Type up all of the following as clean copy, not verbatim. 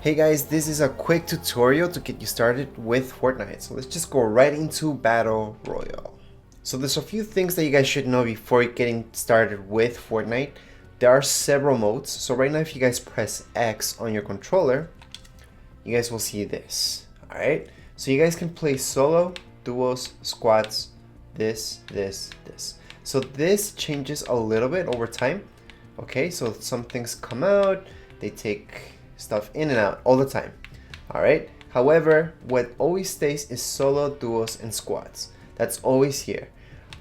Hey guys, this is a quick tutorial to get you started with Fortnite. So let's just go right into Battle Royale. So there's a few things that you guys should know before getting started with Fortnite. There are several modes. So right now if you guys press X on your controller, you guys will see this. Alright? So you guys can play solo, duos, squads, this. So this changes a little bit over time. Okay, so some things come out, they take stuff in and out all the time. Alright, however, what always stays is solo, duos, and squads. That's always here.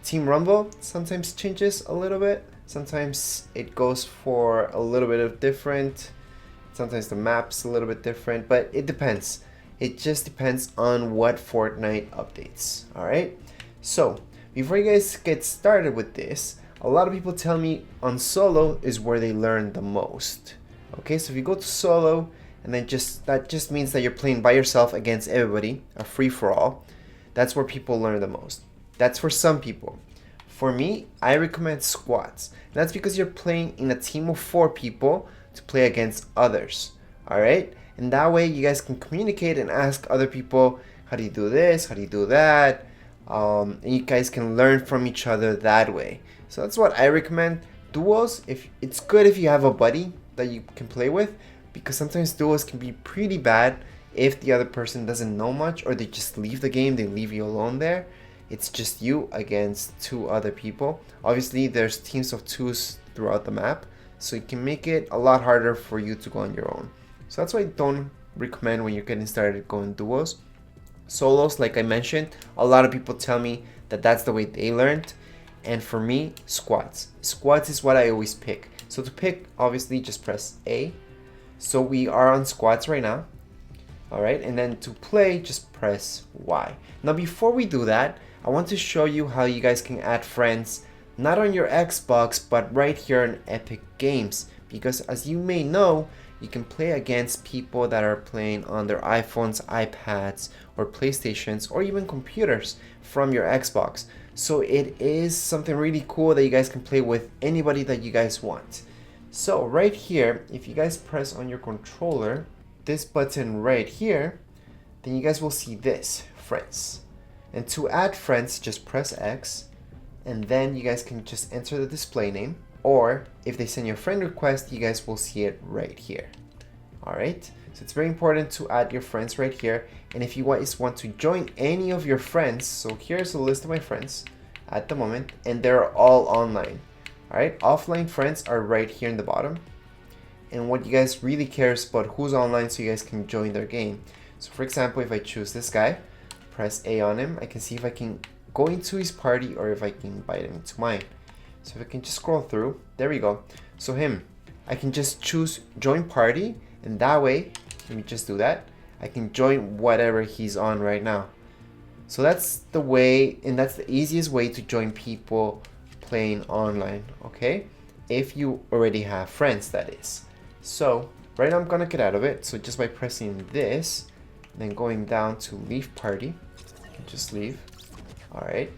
Team Rumble sometimes changes a little bit. Sometimes it goes for a little bit of different. Sometimes the map's a little bit different, but it depends. It just depends on what Fortnite updates. Alright, so before you guys get started with this, a lot of people tell me on solo is where they learn the most. Okay, so if you go to solo, and then that just means that you're playing by yourself against everybody, a free-for-all. That's where people learn the most. That's for some people. For me, I recommend squads. And that's because you're playing in a team of 4 people to play against others. Alright? And that way you guys can communicate and ask other people, how do you do this? How do you do that? And you guys can learn from each other that way. So that's what I recommend. Duos, if it's good if you have a buddy that you can play with, because sometimes duos can be pretty bad if the other person doesn't know much or they just leave the game, they leave you alone there. It's just you against 2 other people. Obviously there's teams of 2s throughout the map, so it can make it a lot harder for you to go on your own. So that's why I don't recommend when you're getting started going duos. Solos, like I mentioned, a lot of people tell me that that's the way they learned, and for me, squads. Squads is what I always pick. So to pick, obviously just press A. So we are on squads right now. Alright, and then to play, just press Y. Now before we do that, I want to show you how you guys can add friends, not on your Xbox, but right here in Epic Games. Because as you may know, you can play against people that are playing on their iPhones, iPads, or PlayStations, or even computers from your Xbox. So it is something really cool that you guys can play with anybody that you guys want. So right here, if you guys press on your controller, this button right here, then you guys will see this, friends. And to add friends, just press X, and then you guys can just enter the display name, or if they send you a friend request, you guys will see it right here. Alright, so it's very important to add your friends right here. And if you guys want to join any of your friends, so here's a list of my friends at the moment, and they're all online. Alright, offline friends are right here in the bottom. And what you guys really care is about who's online so you guys can join their game. So for example, if I choose this guy, press A on him, I can see if I can go into his party or if I can invite him into mine. So if I can just scroll through, there we go. So him, I can just choose join party, and that way, let me just do that, I can join whatever he's on right now. So that's the way, and that's the easiest way to join people playing online, okay? If you already have friends, that is. So right now I'm gonna get out of it. So just by pressing this, then going down to leave party, just leave. Alright,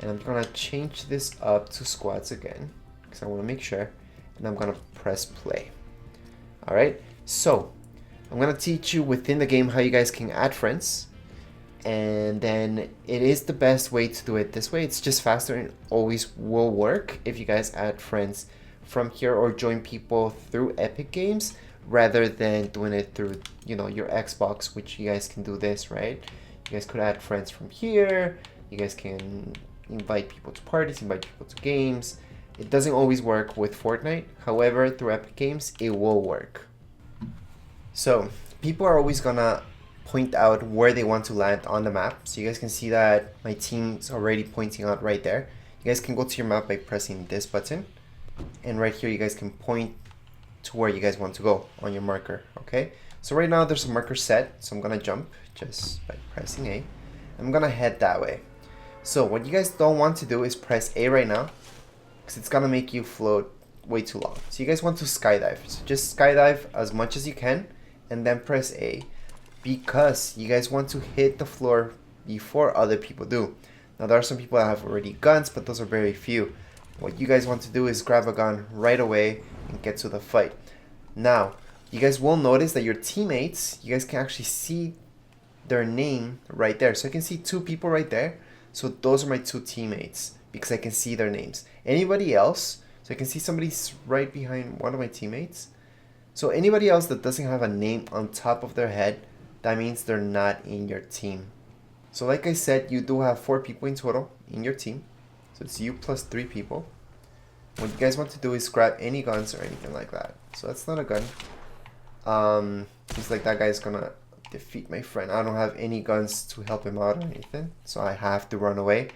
and I'm gonna change this up to squads again, because I wanna make sure, and I'm gonna press play. Alright, so I'm gonna teach you within the game how you guys can add friends, and then it is the best way to do it this way. It's just faster and always will work if you guys add friends from here or join people through Epic Games rather than doing it through, you know, your Xbox, which you guys can do this, right? You guys could add friends from here. You guys can invite people to parties, invite people to games. It doesn't always work with Fortnite. However, through Epic Games, it will work. So people are always gonna point out where they want to land on the map. So you guys can see that my team's already pointing out right there. You guys can go to your map by pressing this button. And right here, you guys can point to where you guys want to go on your marker, okay? So right now there's a marker set. So I'm gonna jump just by pressing A. I'm gonna head that way. So what you guys don't want to do is press A right now, because it's gonna make you float way too long. So you guys want to skydive. So just skydive as much as you can, and then press A, because you guys want to hit the floor before other people do. Now there are some people that have already guns, but those are very few. What you guys want to do is grab a gun right away and get to the fight. Now, you guys will notice that your teammates, you guys can actually see their name right there. So I can see 2 people right there. So those are my 2 teammates because I can see their names. Anybody else, so I can see somebody's right behind one of my teammates. So anybody else that doesn't have a name on top of their head, that means they're not in your team. So like I said, you do have 4 people in total in your team. So it's you plus 3 people. What you guys want to do is grab any guns or anything like that. So that's not a gun. Seems like that guy's gonna defeat my friend. I don't have any guns to help him out or anything. So I have to run away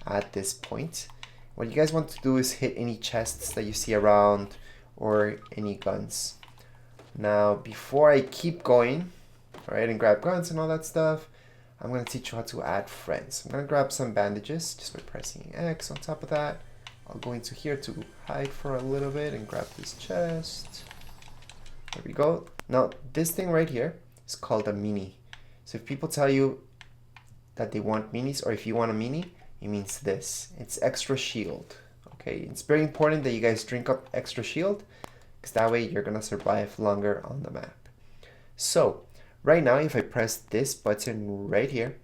at this point. What you guys want to do is hit any chests that you see around or any guns. Now, before I keep going, alright, and grab guns and all that stuff, I'm going to teach you how to add friends. I'm going to grab some bandages just by pressing X on top of that. I'll go into here to hide for a little bit and grab this chest. There we go. Now, this thing right here is called a mini. So if people tell you that they want minis, or if you want a mini, it means this. It's extra shield. Okay, it's very important that you guys drink up extra shield, because that way you're gonna survive longer on the map. So right now, if I press this button right here,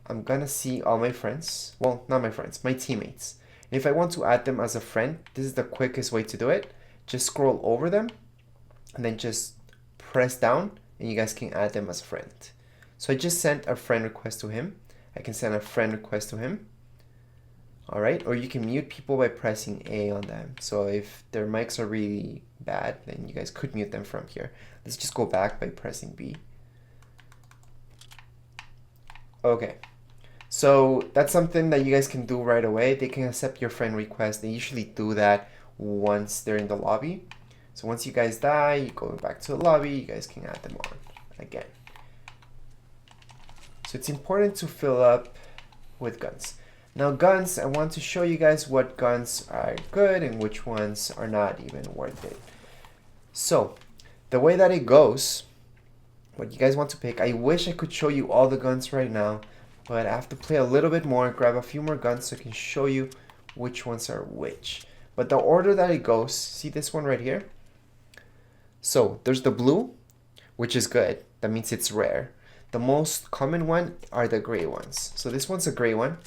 I'm gonna see all my friends. Well, not my friends, my teammates. And if I want to add them as a friend, this is the quickest way to do it. Just scroll over them and then just press down and you guys can add them as a friend. So I just sent a friend request to him. I can send a friend request to him. All right, or you can mute people by pressing A on them. So if their mics are really bad, then you guys could mute them from here. Let's just go back by pressing B. Okay, so that's something that you guys can do right away. They can accept your friend request. They usually do that once they're in the lobby. So once you guys die, you go back to the lobby, you guys can add them on again. So it's important to fill up with guns. Now guns, I want to show you guys what guns are good and which ones are not even worth it. So the way that it goes, what you guys want to pick, I wish I could show you all the guns right now, but I have to play a little bit more, grab a few more guns so I can show you which ones are which. But the order that it goes, see this one right here? So there's the blue, which is good. That means it's rare. The most common one are the gray ones. So this one's a gray one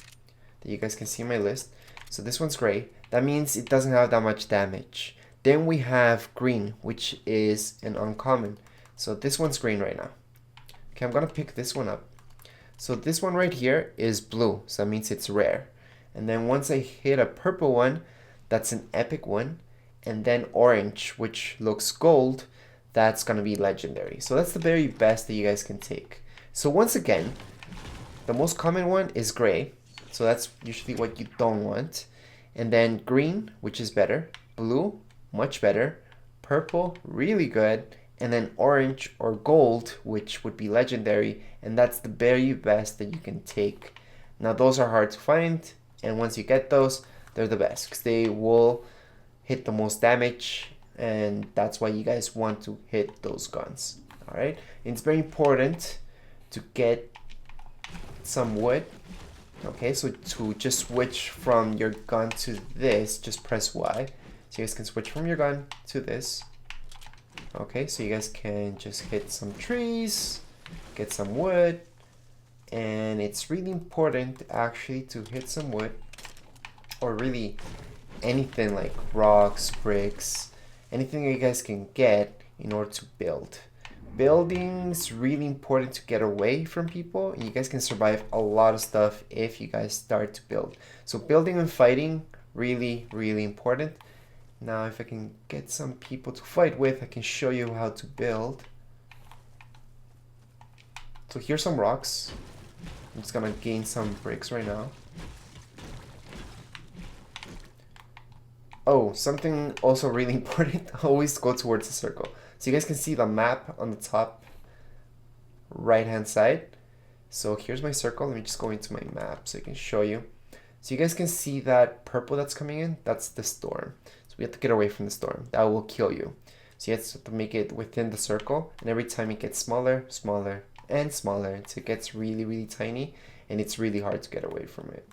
that you guys can see in my list. So this one's gray. That means it doesn't have that much damage. Then we have green, which is an uncommon. So this one's green right now. Okay, I'm gonna pick this one up. So this one right here is blue, so that means it's rare. And then once I hit a purple one, that's an epic one. And then orange, which looks gold, that's gonna be legendary. So that's the very best that you guys can take. So once again, the most common one is gray. So that's usually what you don't want. And then green, which is better. Blue, much better. Purple, really good. And then orange or gold, which would be legendary. And that's the very best that you can take. Now those are hard to find. And once you get those, they're the best because they will hit the most damage. And that's why you guys want to hit those guns. All right. And it's very important to get some wood. Okay, so to just switch from your gun to this, just press Y. So you guys can switch from your gun to this. Okay, so you guys can just hit some trees, get some wood, and it's really important actually to hit some wood, or really anything like rocks, bricks, anything that you guys can get in order to build. Building is really important to get away from people. You guys can survive a lot of stuff if you guys start to build. So building and fighting, really, really important. Now if I can get some people to fight with, I can show you how to build. So here's some rocks. I'm just gonna gain some bricks right now. Oh, something also really important, always go towards the circle. So you guys can see the map on the top right hand side. So here's my circle. Let me just go into my map so I can show you. So you guys can see that purple that's coming in, that's the storm. So we have to get away from the storm. That will kill you. So you have to make it within the circle, and every time it gets smaller, smaller, and smaller until it gets really, really tiny, and it's really hard to get away from it.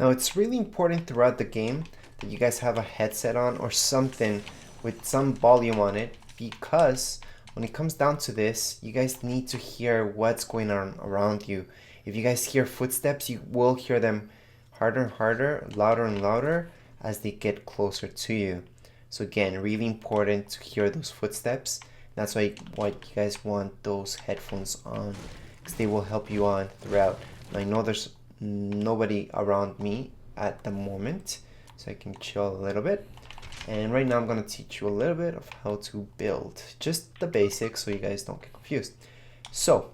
Now it's really important throughout the game that you guys have a headset on or something with some volume on it, because when it comes down to this, you guys need to hear what's going on around you. If you guys hear footsteps, you will hear them harder and harder, louder and louder as they get closer to you. So again, really important to hear those footsteps. That's why you guys want those headphones on, because they will help you on throughout. And I know there's nobody around me at the moment, so I can chill a little bit. And right now I'm going to teach you a little bit of how to build, just the basics so you guys don't get confused. So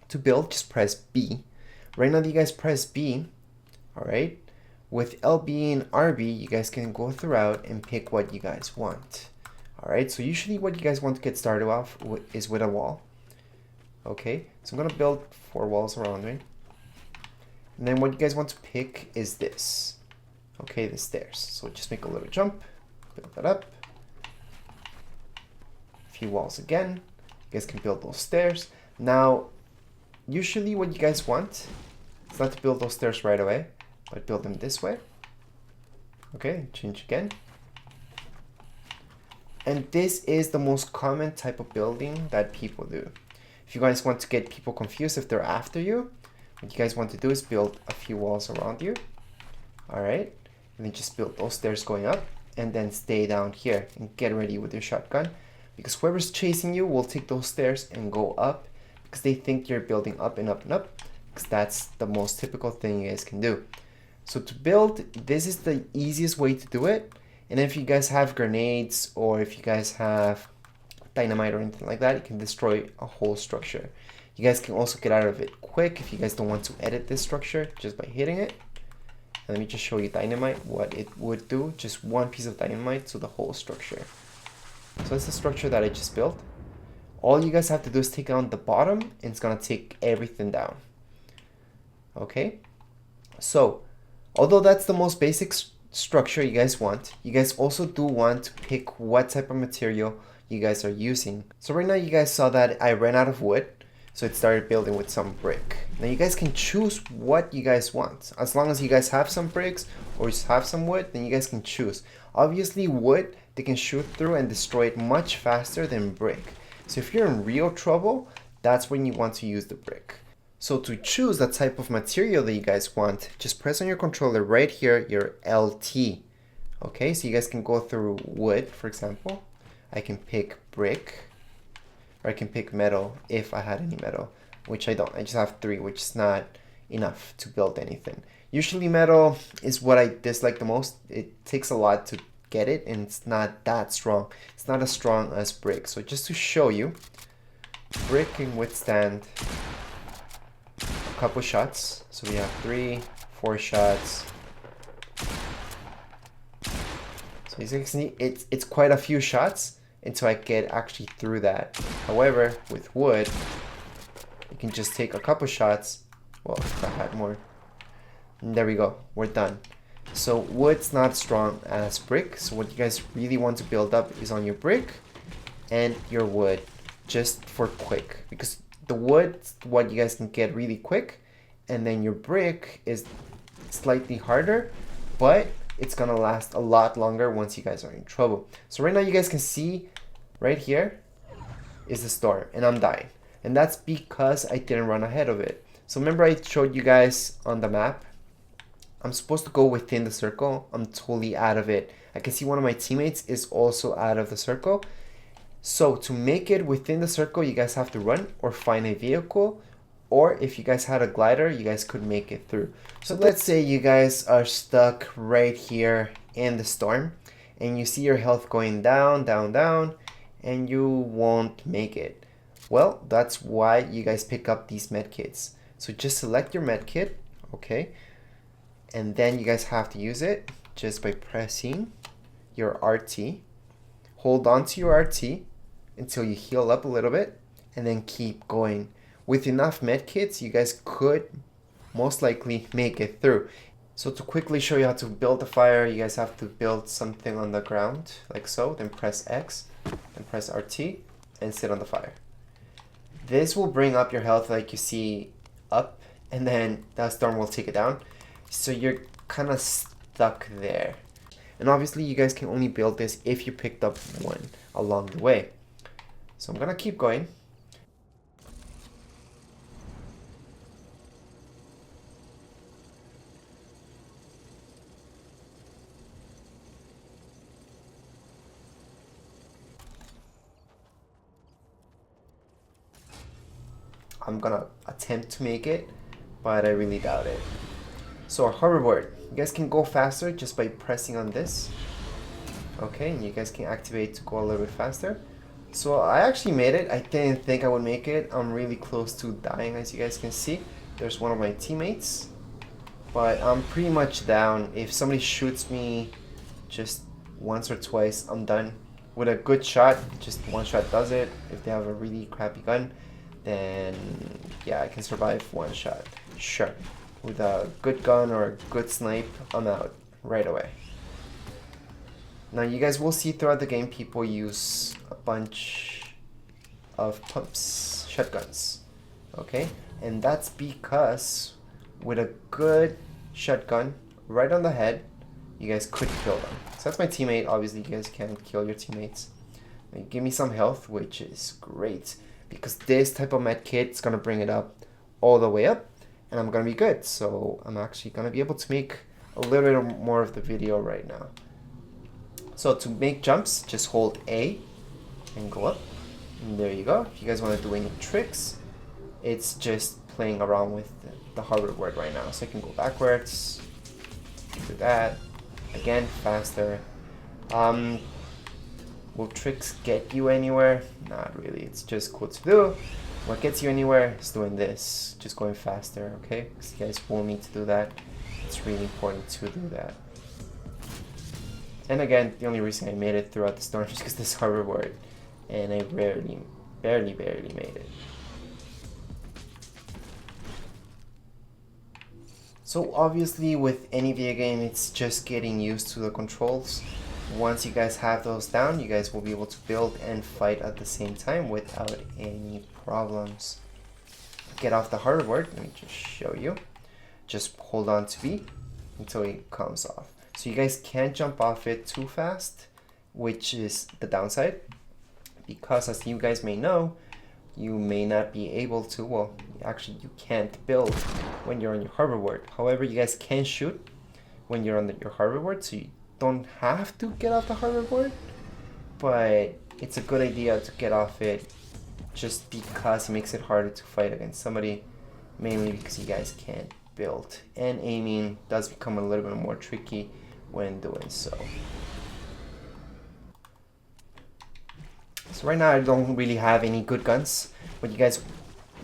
to build, just press B. Right now that you guys press B, all right, with LB and RB, you guys can go throughout and pick what you guys want. All right, so usually what you guys want to get started off is with a wall. Okay, so I'm going to build 4 walls around me. And then what you guys want to pick is this. Okay, the stairs. So just make a little jump, build that up. A few walls again. You guys can build those stairs. Now, usually what you guys want is not to build those stairs right away, but build them this way. Okay, change again. And this is the most common type of building that people do. If you guys want to get people confused if they're after you, what you guys want to do is build a few walls around you. All right, and then just build those stairs going up, and then stay down here and get ready with your shotgun, because whoever's chasing you will take those stairs and go up, because they think you're building up and up and up, because that's the most typical thing you guys can do. So to build, this is the easiest way to do it. And if you guys have grenades, or if you guys have dynamite or anything like that, you can destroy a whole structure. You guys can also get out of it quick if you guys don't want to edit this structure just by hitting it. And let me just show you dynamite, what it would do. Just one piece of dynamite to the whole structure. So that's the structure that I just built. All you guys have to do is take down the bottom, and it's gonna take everything down. Okay, so although that's the most basic structure you guys want, you guys also do want to pick what type of material you guys are using. So right now you guys saw that I ran out of wood, so it started building with some brick. Now you guys can choose what you guys want. As long as you guys have some bricks or just have some wood, then you guys can choose. Obviously wood, they can shoot through and destroy it much faster than brick. So if you're in real trouble, that's when you want to use the brick. So to choose the type of material that you guys want, just press on your controller right here, your LT. Okay, so you guys can go through wood, for example. I can pick brick, or I can pick metal if I had any metal, which I don't. I just have 3, which is not enough to build anything. Usually metal is what I dislike the most. It takes a lot to get it, and it's not that strong. It's not as strong as brick. So just to show you, brick can withstand a couple shots. So we have 3, 4 shots. So as you can see, it's quite a few shots until I get actually through that. However, with wood, you can just take a couple shots. Well, if I had more. And there we go, we're done. So wood's not strong as brick. So what you guys really want to build up is on your brick and your wood, just for quick. Because the wood's what you guys can get really quick, and then your brick is slightly harder, but it's gonna last a lot longer once you guys are in trouble. So right now you guys can see right here is the storm, and I'm dying. And that's because I didn't run ahead of it. So remember I showed you guys on the map, I'm supposed to go within the circle. I'm totally out of it. I can see one of my teammates is also out of the circle. So to make it within the circle, you guys have to run or find a vehicle, or if you guys had a glider, you guys could make it through. So let's say you guys are stuck right here in the storm, and you see your health going down, down, down, and you won't make it. Well, that's why you guys pick up these med kits. So just select your med kit, okay? And then you guys have to use it just by pressing your RT. Hold on to your RT until you heal up a little bit, and then keep going. With enough med kits, you guys could most likely make it through. So to quickly show you how to build a fire, you guys have to build something on the ground, like so, then press X, then press RT, and sit on the fire. This will bring up your health like you see up, and then that storm will take it down. So you're kind of stuck there. And obviously you guys can only build this if you picked up one along the way. So I'm gonna keep going. I'm gonna attempt to make it, but I really doubt it. So a hoverboard, you guys can go faster just by pressing on this. Okay, and you guys can activate to go a little bit faster. So I actually made it. I didn't think I would make it. I'm really close to dying, as you guys can see. There's one of my teammates, but I'm pretty much down. If somebody shoots me just once or twice, I'm done. With a good shot, just one shot does it. If they have a really crappy gun, then yeah, I can survive one shot. Sure. With a good gun or a good snipe, I'm out right away. Now you guys will see throughout the game people use a bunch of pumps, shotguns, okay? And that's because with a good shotgun right on the head, you guys could kill them. So that's my teammate. Obviously you guys can't kill your teammates. They give me some health, which is great, because this type of med kit is gonna bring it up all the way up, and I'm gonna be good. So I'm actually gonna be able to make a little bit more of the video right now. So to make jumps, just hold A and go up. And there you go. If you guys want to do any tricks, it's just playing around with the hoverboard right now. So I can go backwards, do that, again, faster. Will tricks get you anywhere? Not really, it's just cool to do. What gets you anywhere is doing this, just going faster, okay? Because you guys will need to do that. It's really important to do that. And again, the only reason I made it throughout the storm is because this hoverboard, and I barely made it. So obviously with any video game, it's just getting used to the controls. Once you guys have those down, you guys will be able to build and fight at the same time without any problems. Get off the hoverboard, let me just show you. Just hold on to B until it comes off. So you guys can't jump off it too fast, which is the downside, because as you guys may know, you may not be able to, well, actually you can't build when you're on your hoverboard. However, you guys can shoot when you're on your hoverboard, so you don't have to get off the hoverboard, but it's a good idea to get off it just because it makes it harder to fight against somebody, mainly because you guys can't build. And aiming does become a little bit more tricky when doing so. So right now I don't really have any good guns. What you guys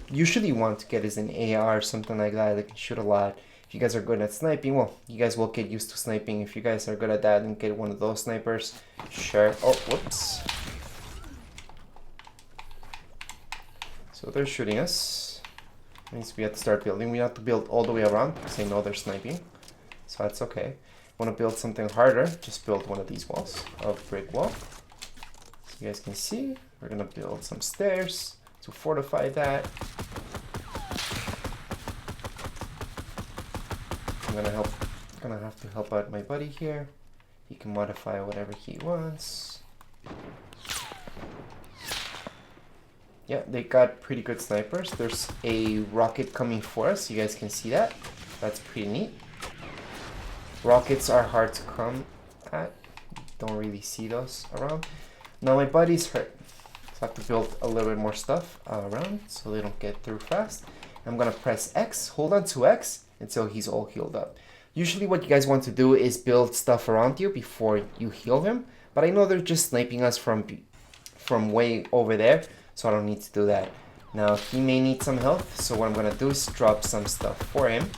usually want to get is an AR or something like that that can shoot a lot. If you guys are good at sniping, well, you guys will get used to sniping. If you guys are good at that and get one of those snipers, sure. Oh, whoops. So they're shooting us. Means we have to start building. We have to build all the way around because they know they're sniping. So that's okay. Want to build something harder, just build one of these walls, a brick wall. So you guys can see, we're gonna build some stairs to fortify that. I'm gonna have to help out my buddy here. He can modify whatever he wants. Yeah, they got pretty good snipers. There's a rocket coming for us, you guys can see that. That's pretty neat. Rockets are hard to come at. Don't really see those around. Now my buddy's hurt, so I have to build a little bit more stuff around so they don't get through fast. I'm gonna press X, hold on to X until he's all healed up. Usually what you guys want to do is build stuff around you before you heal him, but I know they're just sniping us from way over there, so I don't need to do that. Now he may need some health, so what I'm gonna do is drop some stuff for him.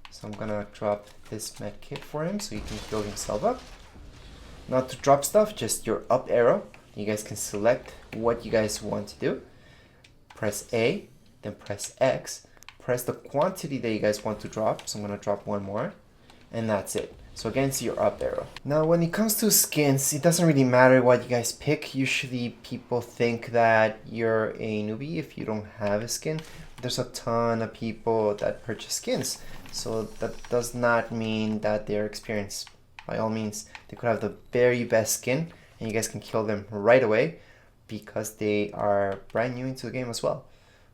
So I'm gonna drop this med kit for him so he can heal himself up. Now to drop stuff, just your up arrow. You guys can select what you guys want to do. Press A, then press X. Press the quantity that you guys want to drop. So I'm gonna drop one more, and that's it. So again, it's your up arrow. Now when it comes to skins, it doesn't really matter what you guys pick. Usually people think that you're a newbie if you don't have a skin. There's a ton of people that purchase skins. So that does not mean that they're experienced by all means. They could have the very best skin, and you guys can kill them right away because they are brand new into the game as well.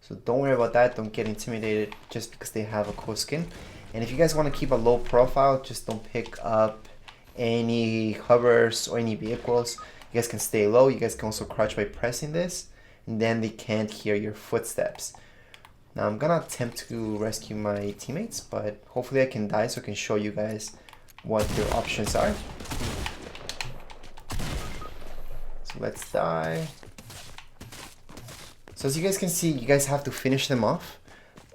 So don't worry about that. Don't get intimidated just because they have a cool skin. And if you guys want to keep a low profile, just don't pick up any hovers or any vehicles. You guys can stay low. You guys can also crouch by pressing this, and then they can't hear your footsteps. Now I'm gonna attempt to rescue my teammates, but hopefully I can die so I can show you guys what their options are. So let's die. So as you guys can see, you guys have to finish them off.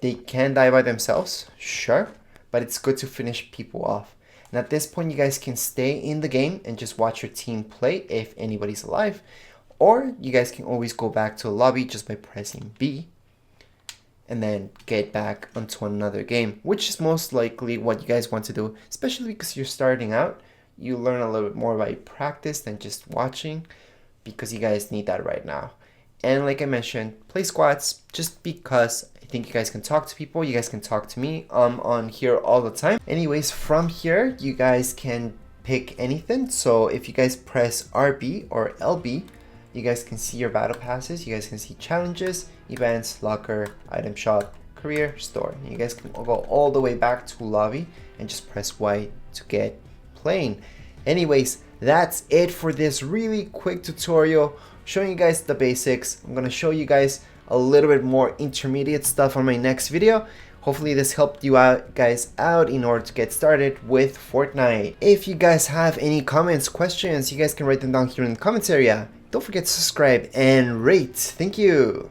They can die by themselves, sure, but it's good to finish people off. And at this point, you guys can stay in the game and just watch your team play if anybody's alive. Or you guys can always go back to a lobby just by pressing B and then get back onto another game, which is most likely what you guys want to do, especially because you're starting out. You learn a little bit more by practice than just watching, because you guys need that right now. And like I mentioned, play squads just because I think you guys can talk to people. You guys can talk to me on here all the time. Anyways, from here, you guys can pick anything. So if you guys press RB or LB, you guys can see your battle passes. You guys can see challenges, events, locker, item shop, career, store. And you guys can go all the way back to lobby and just press Y to get playing. Anyways, that's it for this really quick tutorial showing you guys the basics. I'm gonna show you guys a little bit more intermediate stuff on my next video. Hopefully this helped you guys out in order to get started with Fortnite. If you guys have any comments, questions, you guys can write them down here in the comments area. Don't forget to subscribe and rate. Thank you.